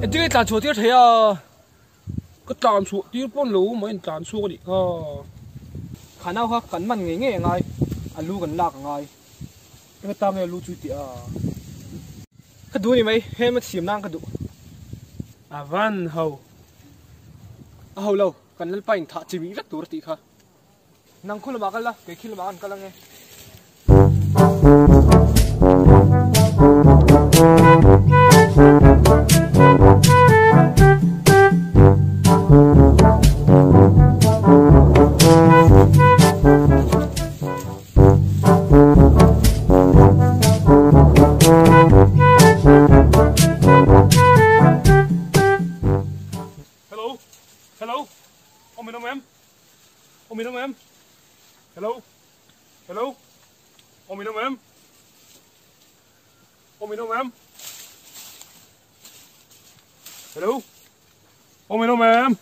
这个打错点谁啊？个打错点半路没人打错的哦。看到哈，กันมันง่ายๆอันรู้กันลากง่ายก็ตามเนี่ยรู้จุดอ่ะก็ดูนี่ไหมเห็นมันเสียมนั่งก็ดูวันเฮาเรากันนั่นไปถ่าจีบีรักตัวติค่ะนั่งคุยมากันละเกี่ยคิดมากันกันละไงHello, ông mình không em? Ông mình không em? Hello, hello, ông mình không em? Ông mình không em? Hello, ông mình không em?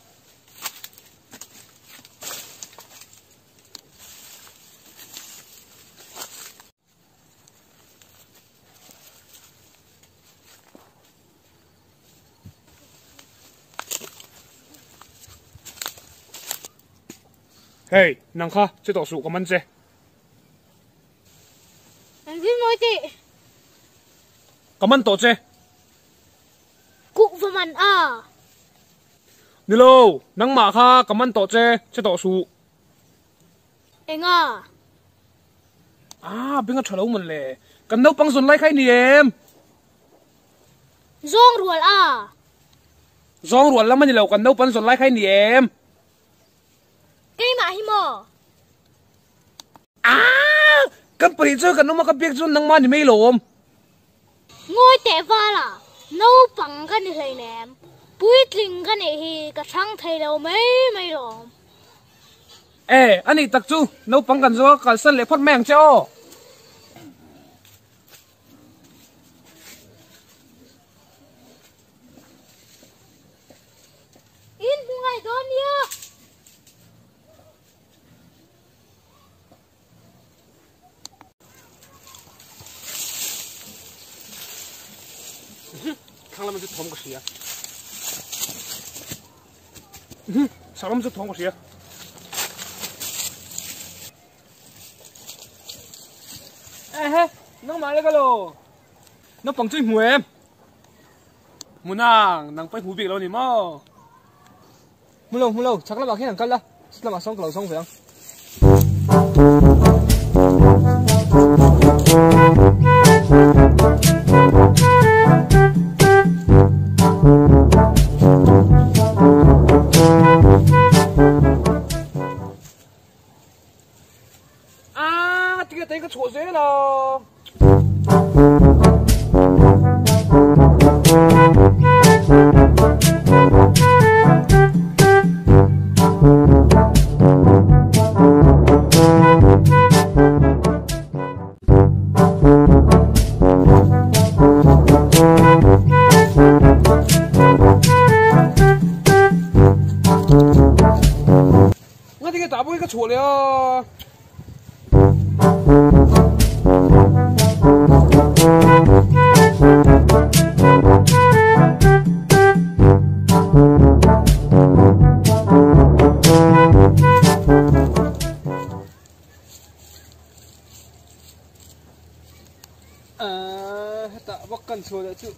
Hey, nàng kha, chế độ sụ của mình chứ? Anh biết nói gì? Của mình tổ chứ? Cụ của mình à? Đi lâu, nàng mà kha, của mình tổ chứ, chế độ sụ. Anh à? À, bên cái chỗ lâu mình lệ, cần đâu bằng dồn lại khai niệm. Rong ruột à? Rong ruột lắm mình lâu, cần đâu bằng dồn lại khai niệm. Cái mà hi mò Cần phải chơi cần nó mà cái việc chun năng man thì mấy lồm ngôi tệ va là nấu bằng cái này nè bùi linh cái này thì cả sáng thầy đâu mấy lồm ê anh ấy tắc chu nấu bằng cần cho cả sân lệ phát mèng cho in ngày đó nha 사람은 좀 더운 것이야. 사람은 좀 더운 것이야. 에헤, 너 말래 가로. 너 방주이 뭐해? 문ang, nang phải hú việc đâu nè mò. Mun lâu, chắc là bà khi nàng cắt la, chắc là bà xong cái xong phải không? cái chỗ dễ là ngay thì cái tạp cái chỗ này tak makan suara tu.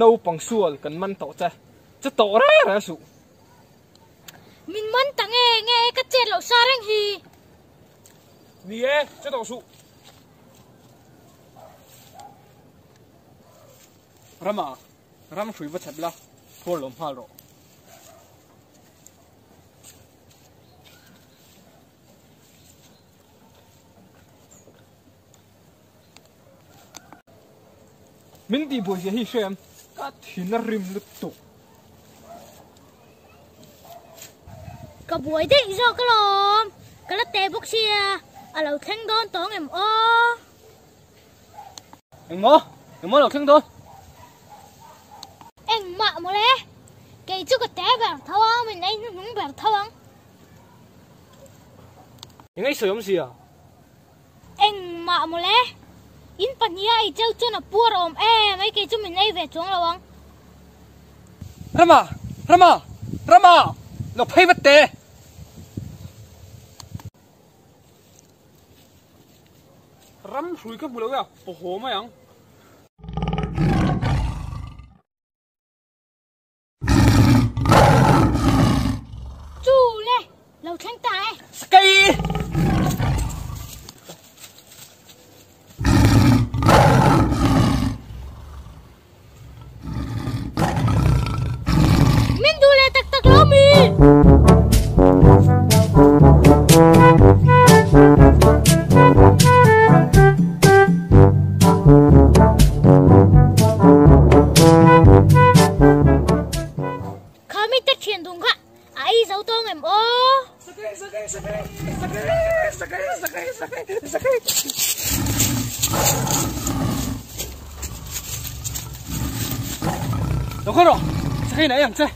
Naupang sual kan man to cha cha to ra su min man ta nghe ka chen lo sa reng hi ni e cha to su ram shui ba chatla thor lom hal ro min ti bo hi shem ka thin rim lut tu ka buổi thế do cái lom cái là tè bốc xia à lâu thanh đón tóm em ô em ngó lâu thanh đón em mạ mà lẽ cái chú cái tè bạc thâu mình lấy những bạc thâu ăn em ấy sửa gì à em mạ mà lẽ in pan ya ai châu cho nó bua rom mấy cái chú mình lấy về xuống lâu ăn Rama lo phê bất tệ ram shui ka bulo ya po ho ma yang chú lê lâu thanh tài sky min du lê tak tak lo mi Đâu có rồi, sao cái này em chơi